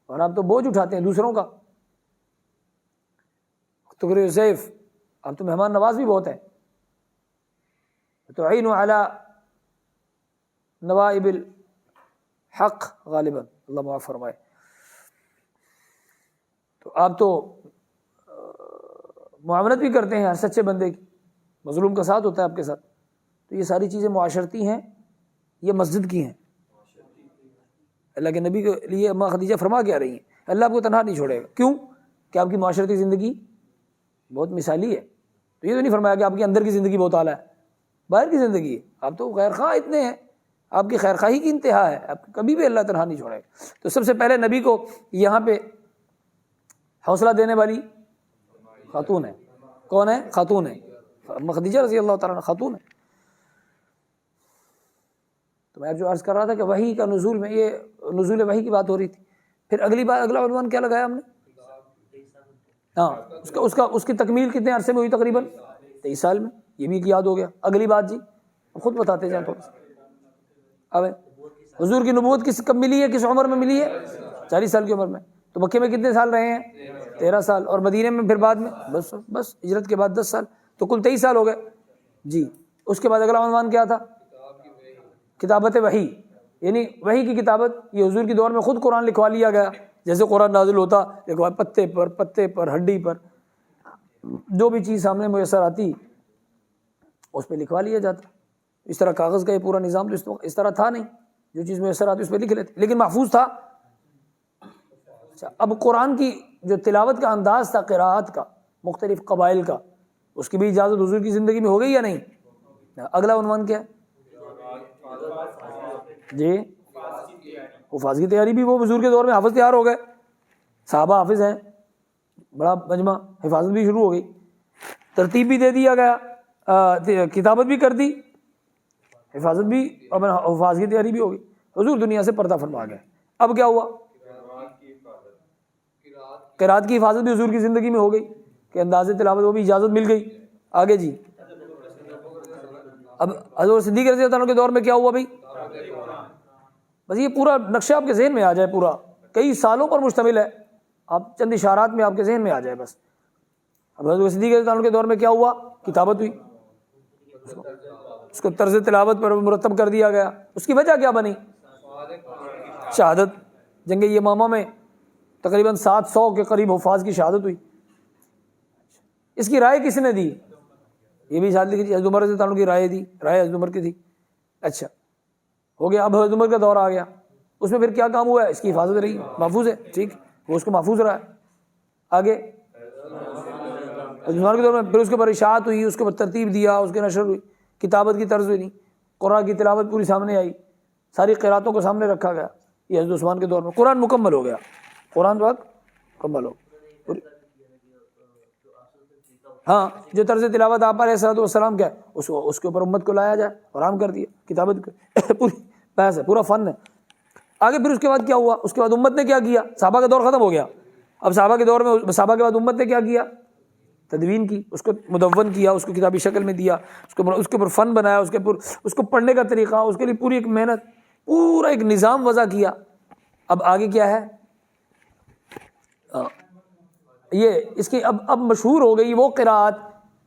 اور آپ تو بوجھ اٹھاتے ہیں دوسروں کا۔ تقری الضیف، آپ تو مہمان نواز بھی بہت ہیں۔ تعین علی نوائب الحق غالباً، اللہ معاف فرمائے، تو آپ تو معاونت بھی کرتے ہیں ہر سچے بندے کی، مظلوم کا ساتھ ہوتا ہے آپ کے ساتھ، تو یہ ساری چیزیں معاشرتی ہیں، یہ مسجد کی ہیں۔ اللہ کے نبی کے لیے اماں خدیجہ فرما کے آ رہی ہیں اللہ آپ کو تنہا نہیں چھوڑے گا۔ کیوں؟ کہ آپ کی معاشرتی زندگی بہت مثالی ہے، تو یہ تو نہیں فرمایا کہ آپ کے اندر کی زندگی بہت اعلیٰ ہے، باہر کی زندگی ہے، آپ تو خیر خواہ اتنے ہیں، آپ کی خیر خواہی کی انتہا ہے، آپ کبھی بھی اللہ تنہا نہیں چھوڑے گا۔ تو سب سے پہلے نبی کو یہاں پہ حوصلہ دینے والی خاتون ہے، کون ہے؟ خاتون ہے، اماں خدیجہ رضی اللہ تعالیٰ عنہ خاتون ہے۔ تو میں جو عرض کر رہا تھا کہ وحی کا نزول میں یہ نزول وحی کی بات ہو رہی تھی. پھر اگلی بات اگلا عنوان کیا لگایا ہم نے؟ ہاں اس کی تکمیل کتنے عرصے میں ہوئی؟ تقریباً 23 سال میں. یہ بھی یاد ہو گیا. اگلی بات جی خود بتاتے جائیں تھوڑا سا. اب حضور کی نبوت کب ملی ہے؟ کس عمر میں ملی ہے؟ 40 سال کی عمر میں. تو مکے میں کتنے سال رہے ہیں؟ 13 سال. اور مدینے میں پھر بعد میں بس ہجرت کے بعد 10 سال. تو کل 23 سال ہو گئے جی. اس کے بعد اگلا عنوان کیا تھا؟ کتابت وحی، یعنی وحی کی کتابت. یہ حضور کے دور میں خود قرآن لکھوا لیا گیا. جیسے قرآن نازل ہوتا لکھوا پتے پر ہڈی پر جو بھی چیز سامنے میسر آتی اس پہ لکھوا لیا جاتا. اس طرح کاغذ کا یہ پورا نظام تو اس طرح تھا نہیں. جو چیز میسر آتی اس پہ لکھ لیتے، لیکن محفوظ تھا. اچھا، اب قرآن کی جو تلاوت کا انداز تھا، قراءت کا، مختلف قبائل کا، اس کی بھی اجازت حضور کی زندگی میں ہو گئی یا نہیں؟ اگلا عنوان کیا ہے جی؟ حفاظ کی تیاری بھی وہ حضور کے دور میں حافظ تیار ہو گئے. صحابہ حافظ ہیں، بڑا مجمع، حفاظت بھی شروع ہو گئی، ترتیب بھی دے دیا گیا، کتابت بھی کر دی، حفاظت بھی، حفاظ کی تیاری بھی ہو گئی. حضور دنیا سے پردہ فرما گئے. اب کیا ہوا؟ قرات کی حفاظت بھی حضور کی زندگی میں ہو گئی کہ انداز تلاوت وہ بھی اجازت مل گئی. آگے جی، اب حضرت صدیق رضی اللہ عنہ کے دور میں کیا ہوا بھائی؟ بس یہ پورا نقشہ آپ کے ذہن میں آ جائے، پورا کئی سالوں پر مشتمل ہے. آپ چند اشارات میں آپ کے ذہن میں آ جائے بس. اب حضرت صدیق رضی اللہ عنہ کے دور میں کیا ہوا؟ کتابت ہوئی، اس کو طرز تلاوت پر مرتب کر دیا گیا. اس کی وجہ کیا بنی؟ شہادت. جنگ یمامہ میں تقریباً 700 کے قریب حفاظ کی شہادت ہوئی. اس کی رائے کس نے دی؟ یہ بھی شاید لکھی، حضرت عمر رضی اللہ عنہ کی رائے دی، رائے حضرت عمر کی تھی. اچھا ہو گیا. اب حضرت عمر کا دور آ گیا. اس میں پھر کیا کام ہوا ہے؟ اس کی حفاظت رہی، محفوظ ہے، ٹھیک، وہ اس کو محفوظ رہا ہے. آگے حضرت عمر کے دور میں پھر اس کے اوپر اشاعت ہوئی، اس کے اوپر ترتیب دیا، اس کے نشر ہوئی، کتابت کی طرز ہوئی، قرآن کی تلاوت پوری سامنے آئی، ساری قراتوں کو سامنے رکھا گیا. یہ حضرت عثمان کے دور میں قرآن مکمل ہو گیا. قرآن وقت مکمل ہو. ہاں، جو طرز تلاوت آپ علیہ الصلوۃ والسلام کا ہے اس کے اوپر امت کو لایا جائے، آرام کر دیا. کتابت پوری بحث ہے، پورا فن ہے. آگے پھر اس کے بعد کیا ہوا؟ اس کے بعد امت نے کیا کیا؟ صحابہ کا دور ختم ہو گیا. اب صحابہ کے دور میں، صحابہ کے بعد امت نے کیا کیا؟ تدوین کی، اس کو مدون کیا، اس کو کتابی شکل میں دیا، اس کے اوپر فن بنایا، اس کو پڑھنے کا طریقہ، اس کے لیے پوری ایک محنت، پورا ایک نظام وضع کیا. اب آگے کیا ہے؟ یہ اس کی اب مشہور ہو گئی وہ قراءت.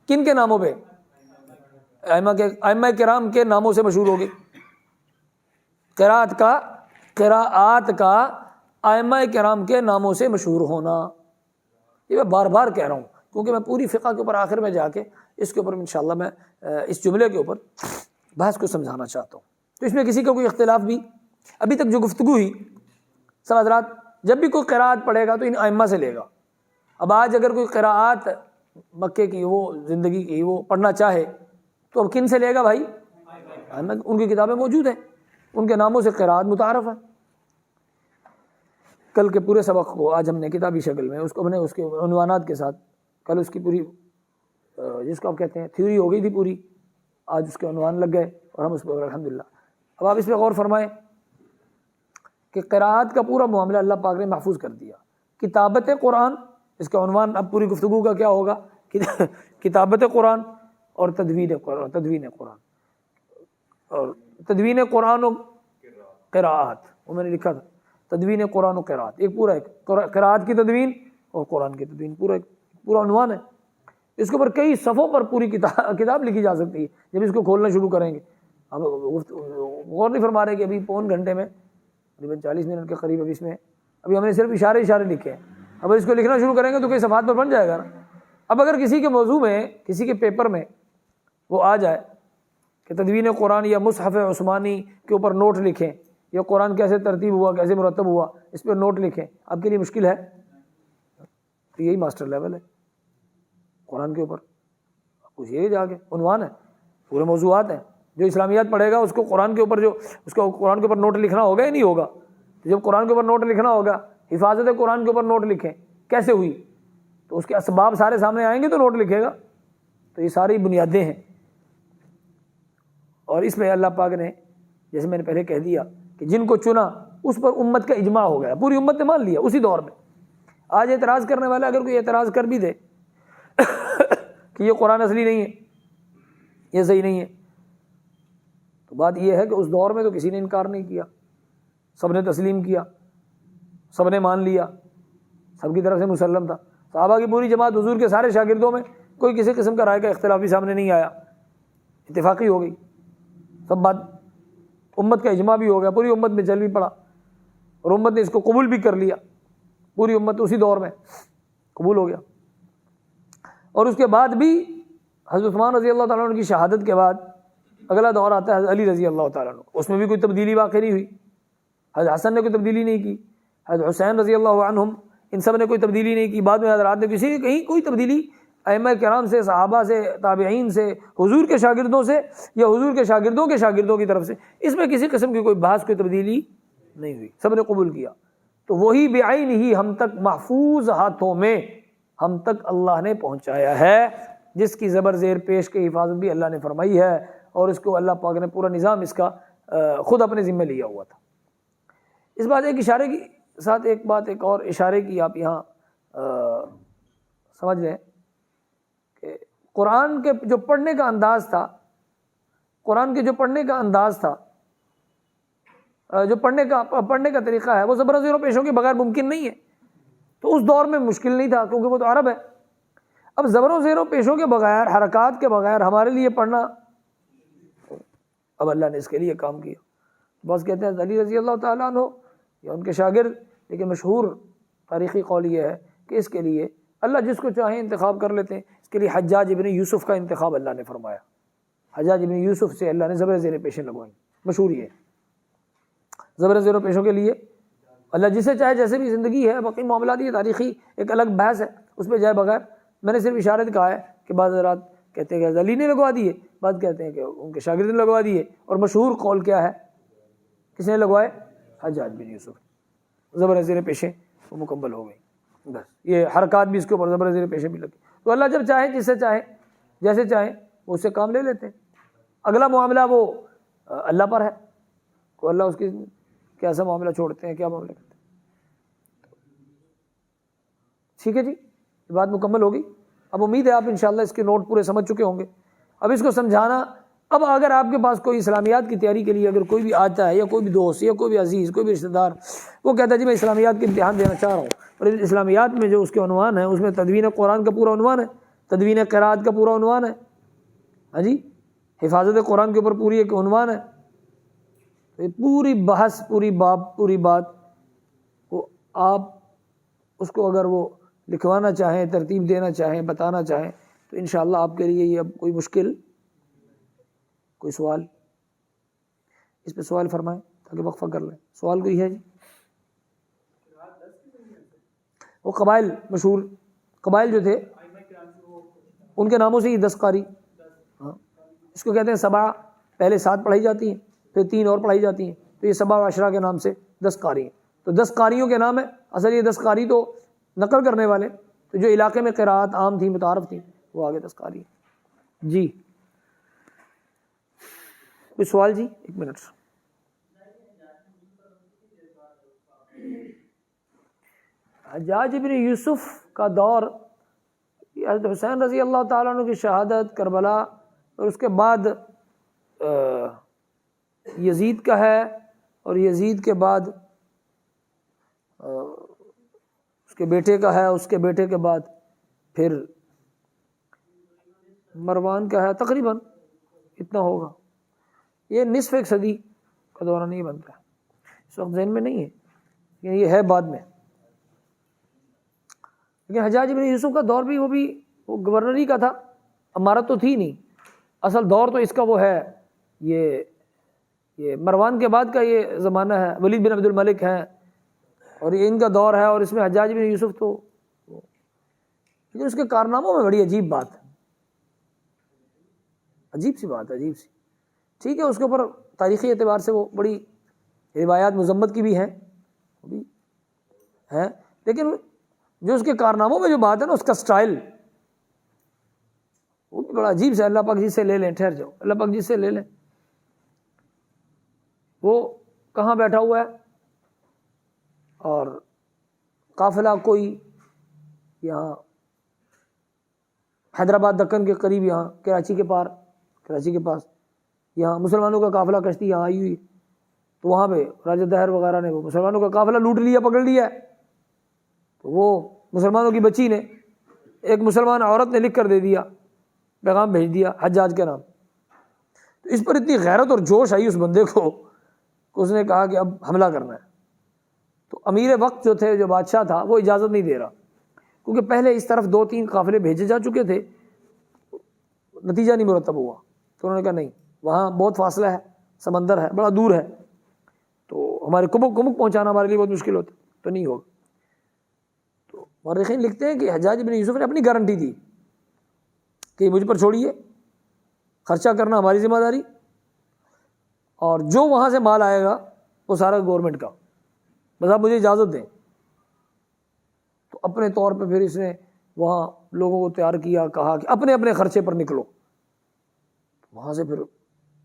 کن کے ناموں پہ؟ ائمہ کرام کے ناموں سے مشہور ہو گئی. قراءت کا ائمہ کرام کے ناموں سے مشہور ہونا. یہ میں بار بار کہہ رہا ہوں کیونکہ میں پوری فقہ کے اوپر آخر میں جا کے اس کے اوپر انشاءاللہ میں اس جملے کے اوپر بحث کو سمجھانا چاہتا ہوں. تو اس میں کسی کا کوئی اختلاف بھی ابھی تک جو گفتگو ہوئی، سب حضرات جب بھی کوئی قراءت پڑھے گا تو ان ائمہ سے لے گا. اب آج اگر کوئی قراءت مکے کی، وہ زندگی کی، وہ پڑھنا چاہے تو اب کن سے لے گا بھائی؟ ان کی کتابیں موجود ہیں، ان کے ناموں سے قراءت متعارف ہے. کل کے پورے سبق کو آج ہم نے کتابی شکل میں اس کو ہم نے اس کے عنوانات کے ساتھ، کل اس کی پوری جس کو آپ کہتے ہیں تھیوری ہو گئی تھی پوری، آج اس کے عنوان لگ گئے اور ہم اس پہ الحمدللہ. اب آپ اس پہ غور فرمائیں کہ قراءت کا پورا معاملہ اللہ پاک نے محفوظ کر دیا. کتابت قرآن، اس کا عنوان اب پوری گفتگو کا کیا ہوگا؟ کتابت قرآن اور تدوین قرآن اور تدوین قرآن و قراءت. وہ میں نے لکھا تھا تدوین قرآن و قراءت، ایک پورا ایک قراءت کی تدوین اور قرآن کی تدوین، پورا عنوان ہے. اس کے اوپر کئی صفحوں پر پوری کتاب لکھی جا سکتی ہے جب اس کو کھولنا شروع کریں گے. اب غور نہیں فرما رہے کہ ابھی پون گھنٹے میں تقریباً 40 منٹ کے قریب ابھی اس میں ابھی ہم نے صرف اشارے لکھے ہیں. اب اس کو لکھنا شروع کریں گے تو کئی صفحات پر بن جائے گا نا. اب اگر کسی کے موضوع میں، کسی کے پیپر میں وہ آ جائے کہ تدوین قرآن یا مصحف عثمانی کے اوپر نوٹ لکھیں، یا قرآن کیسے ترتیب ہوا، کیسے مرتب ہوا، اس پہ نوٹ لکھیں، آپ کے لیے مشکل ہے؟ تو یہی ماسٹر لیول ہے قرآن کے اوپر. کچھ یہی جا کے عنوان ہے، پورے موضوعات ہیں. جو اسلامیات پڑھے گا اس کو قرآن کے اوپر قرآن کے اوپر نوٹ لکھنا ہوگا یا نہیں ہوگا؟ تو جب قرآن کے اوپر نوٹ لکھنا ہوگا، حفاظت قرآن کے اوپر نوٹ لکھیں کیسے ہوئی، تو اس کے اسباب سارے سامنے آئیں گے تو نوٹ لکھے گا. تو یہ ساری بنیادیں ہیں. اور اس میں اللہ پاک نے جیسے میں نے پہلے کہہ دیا کہ جن کو چنا اس پر امت کا اجماع ہو گیا, پوری امت نے مان لیا اسی دور میں. آج اعتراض کرنے والا اگر کوئی اعتراض کر بھی دے کہ یہ قرآن اصلی نہیں ہے, یہ صحیح نہیں ہے, تو بات یہ ہے کہ اس دور میں تو کسی نے انکار نہیں کیا, سب نے تسلیم کیا, سب نے مان لیا, سب کی طرف سے مسلم تھا. صحابہ کی پوری جماعت, حضور کے سارے شاگردوں میں کوئی کسی قسم کا رائے کا اختلاف بھی سامنے نہیں آیا, اتفاقی ہو گئی سب بات, امت کا اجماع بھی ہو گیا, پوری امت میں چل بھی پڑا اور امت نے اس کو قبول بھی کر لیا, پوری امت اسی دور میں قبول ہو گیا. اور اس کے بعد بھی حضرت عثمان رضی اللہ تعالیٰ عنہ کی شہادت کے بعد اگلا دور آتا ہے حضرت علی رضی اللہ تعالیٰ عنہ, اس میں بھی کوئی تبدیلی واقع نہیں ہوئی, حضرت حسن نے کوئی تبدیلی نہیں کی, حضرت حسین رضی اللہ عنہم ان سب نے کوئی تبدیلی نہیں کی, بعد میں حضرات نے کسی نے کہیں کوئی تبدیلی ائمہ کرام سے, صحابہ سے, تابعین سے, حضور کے شاگردوں سے یا حضور کے شاگردوں کے شاگردوں کی طرف سے, اس میں کسی قسم کی کوئی بحث, کوئی تبدیلی نہیں ہوئی, سب نے قبول کیا. تو وہی بعین ہی ہم تک محفوظ ہاتھوں میں ہم تک اللہ نے پہنچایا ہے, جس کی زبر زیر پیش کی حفاظت بھی اللہ نے فرمائی ہے, اور اس کو اللہ پاک نے پورا نظام اس کا خود اپنے ذمہ لیا ہوا تھا. اس بات ایک اشارے کی ساتھ ایک بات ایک اور اشارے کی آپ یہاں سمجھ لیں کہ قرآن کے جو پڑھنے کا انداز تھا, قرآن کے جو پڑھنے کا انداز تھا, جو پڑھنے کا طریقہ ہے, وہ زبر و زیر و پیشوں کے بغیر ممکن نہیں ہے. تو اس دور میں مشکل نہیں تھا کیونکہ وہ تو عرب ہے. اب زبر و زیر و پیشوں کے بغیر, حرکات کے بغیر ہمارے لیے پڑھنا, اب اللہ نے اس کے لیے کام کیا. بس کہتے ہیں علی رضی اللہ تعالیٰ عنہ یا ان کے شاگرد, لیکن مشہور تاریخی قول یہ ہے کہ اس کے لیے اللہ جس کو چاہے انتخاب کر لیتے ہیں. اس کے لیے حجاج ابن یوسف کا انتخاب اللہ نے فرمایا, حجاج ابن یوسف سے اللہ نے زبر زیر پیشیں لگوائیں, مشہور یہ ہے. زبر زیر و پیشوں کے لیے اللہ جسے چاہے, جیسے بھی زندگی ہے, باقی معاملات یہ تاریخی ایک الگ بحث ہے, اس پہ جائے بغیر میں نے صرف اشارت کہا ہے کہ بعض حضرات کہتے ہیں کہ علی نے لگوا دیے, بعض کہتے ہیں کہ ان کے شاگرد نے لگوا دیے, اور مشہور قول کیا ہے, کس نے لگوائے, حجاج بن یوسف. زبر زیر پیشیں وہ مکمل ہو گئی, بس یہ حرکات بھی اس کے اوپر زبر زیر پیشیں بھی لگی. تو اللہ جب چاہے, جس سے چاہے, جیسے چاہیں وہ اس سے کام لے لیتے ہیں. اگلا معاملہ وہ اللہ پر ہے, کو اللہ اس کی کیسا معاملہ چھوڑتے ہیں, کیا معاملہ کرتے ہیں. ٹھیک ہے جی, یہ بات مکمل ہوگی. اب امید ہے آپ انشاءاللہ اس کے نوٹ پورے سمجھ چکے ہوں گے. اب اس کو سمجھانا, اب اگر آپ کے پاس کوئی اسلامیات کی تیاری کے لیے اگر کوئی بھی آتا ہے, یا کوئی بھی دوست یا کوئی بھی عزیز, کوئی بھی رشتہ دار, وہ کہتا ہے جی میں اسلامیات کے امتحان دینا چاہ رہا ہوں, اور اسلامیات میں جو اس کے عنوان ہے اس میں تدوین قرآن کا پورا عنوان ہے, تدوین قرات کا پورا عنوان ہے, ہاں جی, حفاظت قرآن کے اوپر پوری ایک عنوان ہے. پوری بحث, پوری پوری بات وہ آپ اس کو اگر وہ لکھوانا چاہیں, ترتیب دینا چاہیں, بتانا چاہیں, تو انشاءاللہ آپ کے لیے یہ اب کوئی مشکل, کوئی سوال, اس پہ سوال فرمائیں تاکہ وقفہ کر لیں. سوال کوئی ہے جی؟ وہ قبائل, مشہور قبائل جو تھے ان کے ناموں سے یہ 10 قاری, ہاں اس کو کہتے ہیں سبع. پہلے 7 پڑھائی جاتی ہیں, پھر 3 اور پڑھائی جاتی ہیں, تو یہ سبع و عشرہ کے نام سے 10 قاری ہیں. تو 10 قاریوں کے نام ہے. اصل یہ 10 قاری تو نقل کرنے والے, تو جو علاقے میں قراءت عام تھی, متعارف تھی, وہ آگے 10 قاری ہیں. جی کوئی سوال جی؟ 1 منٹ. حجاج ابن یوسف کا دور, حضرت حسین رضی اللہ تعالیٰ عنہ کی شہادت کربلا, اور اس کے بعد یزید کا ہے, اور یزید کے بعد اس کے بیٹے کا ہے, اس کے بیٹے کے بعد پھر مروان کا ہے. تقریباً اتنا ہوگا. یہ نصف ایک صدی کا دورہ نہیں بنتا ہے, اس وقت ذہن میں نہیں ہے, لیکن یہ ہے بعد میں. لیکن حجاج بن یوسف کا دور بھی وہ گورنری کا تھا, امارت تو تھی نہیں. اصل دور تو اس کا وہ ہے, یہ مروان کے بعد کا یہ زمانہ ہے, ولید بن عبد الملک ہیں, اور یہ ان کا دور ہے, اور اس میں حجاج بن یوسف تو, لیکن اس کے کارناموں میں بڑی عجیب بات ہے, عجیب سی بات ہے, عجیب سی. ٹھیک ہے, اس کے اوپر تاریخی اعتبار سے وہ بڑی روایات مذمت کی بھی ہیں, لیکن جو اس کے کارناموں میں جو بات ہے نا, اس کا سٹائل وہ بھی بڑا عجیب سے. اللہ پاک جس سے لے لیں, ٹھہر جاؤ, اللہ پاک جس سے لے لیں. وہ کہاں بیٹھا ہوا ہے اور قافلہ کوئی یہاں حیدرآباد دکن کے قریب یہاں کراچی کے پاس یہاں مسلمانوں کا قافلہ کشتی یہاں آئی ہوئی، تو وہاں پہ راجہ دہر وغیرہ نے وہ مسلمانوں کا قافلہ لوٹ لیا، پکڑ لیا، تو وہ مسلمانوں کی بچی نے، ایک مسلمان عورت نے لکھ کر دے دیا، پیغام بھیج دیا حجاج کے نام۔ تو اس پر اتنی غیرت اور جوش آئی اس بندے کو کہ اس نے کہا کہ اب حملہ کرنا ہے۔ تو امیر وقت جو تھے، جو بادشاہ تھا، وہ اجازت نہیں دے رہا، کیونکہ پہلے اس طرف 2-3 قافلے بھیجے جا چکے تھے، نتیجہ نہیں مرتب ہوا۔ تو انہوں نے کہا نہیں، وہاں بہت فاصلہ ہے، سمندر ہے، بڑا دور ہے، تو ہمارے کمک پہنچانا ہمارے لیے بہت مشکل ہوتا، تو نہیں ہوگا۔ تو مورخین لکھتے ہیں کہ حجاج بن یوسف نے اپنی گارنٹی دی کہ مجھ پر چھوڑیے، خرچہ کرنا ہماری ذمہ داری، اور جو وہاں سے مال آئے گا وہ سارا گورنمنٹ کا، بس آپ مجھے اجازت دیں۔ تو اپنے طور پہ پھر اس نے وہاں لوگوں کو تیار کیا، کہا کہ اپنے اپنے خرچے پر نکلو۔ وہاں سے پھر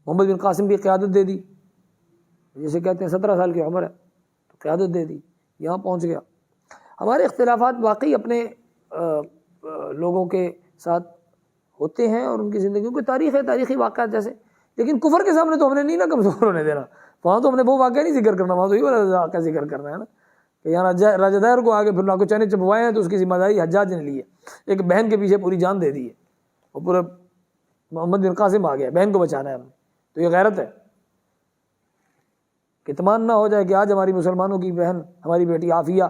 محمد بن قاسم کی قیادت دے دی، جیسے کہتے ہیں 17 سال کی عمر ہے تو قیادت دے دی، یہاں پہنچ گیا۔ ہمارے اختلافات واقعی اپنے لوگوں کے ساتھ ہوتے ہیں اور ان کی زندگیوں کی تاریخ ہے، تاریخی واقعات جیسے، لیکن کفر کے سامنے تو ہم نے نہیں نا کمزور ہونے دینا۔ وہاں تو ہم نے وہ واقعہ نہیں ذکر کرنا، وہاں تو یہ والا واقعہ ذکر کرنا ہے نا کہ یہاں راجہ دائر کو آگے پھر لاکھوں چنے چبوائے ہیں تو اس کی ذمہ داری حجاج نے لی ہے، ایک بہن کے پیچھے پوری جان دے دی ہے، وہ پورا محمد بن قاسم آ گیا، بہن کو بچانا ہے ہم نے، تو یہ غیرت ہے کہ اطمینان نہ ہو جائے کہ آج ہماری مسلمانوں کی بہن، ہماری بیٹی عافیہ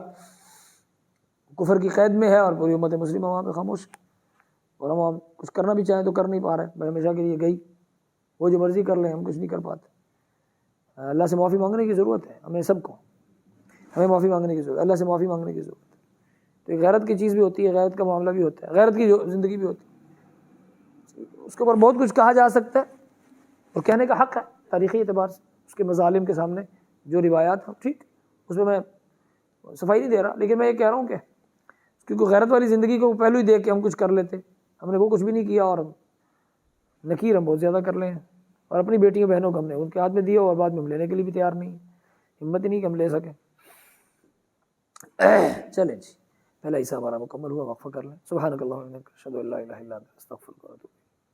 کفر کی قید میں ہے اور پوری امت مسلمہ وہاں پہ خاموش، اور ہم وہاں کچھ کرنا بھی چاہیں تو کر نہیں پا رہے، میں ہمیشہ کے لیے گئی، وہ جو مرضی کر لیں، ہم کچھ نہیں کر پاتے۔ اللہ سے معافی مانگنے کی ضرورت ہے ہمیں سب کو، ہمیں معافی مانگنے کی ضرورت ہے، اللہ سے معافی مانگنے کی ضرورت ہے۔ تو ایک غیرت کی چیز بھی ہوتی ہے، غیرت کا معاملہ بھی ہوتا ہے، غیرت کی جو زندگی بھی ہوتی ہے، اس کے اوپر بہت کچھ کہا جا سکتا ہے اور کہنے کا حق ہے تاریخی اعتبار سے، اس کے مظالم کے سامنے جو روایات ہیں، ٹھیک، اس میں صفائی نہیں دے رہا، لیکن میں یہ کہہ رہا ہوں کہ کیونکہ غیرت والی زندگی کو پہلو ہی دیکھ کے ہم کچھ کر لیتے، ہم نے وہ کچھ بھی نہیں کیا اور نکیر ہم بہت زیادہ کر لیں، اور اپنی بیٹیوں بہنوں کو ہم نے ان کے ہاتھ میں دیا اور بعد میں ہم لینے کے لیے بھی تیار نہیں، ہمت ہی نہیں کہ ہم لے سکیں۔ چلیں جی، پہلا حصہ ہمارا مکمل ہوا، وقفہ کر لیں۔ سبحانک اللہم و بحمدک، اشہد ان لا الہ الا انت، استغفرک و اتوب الیک۔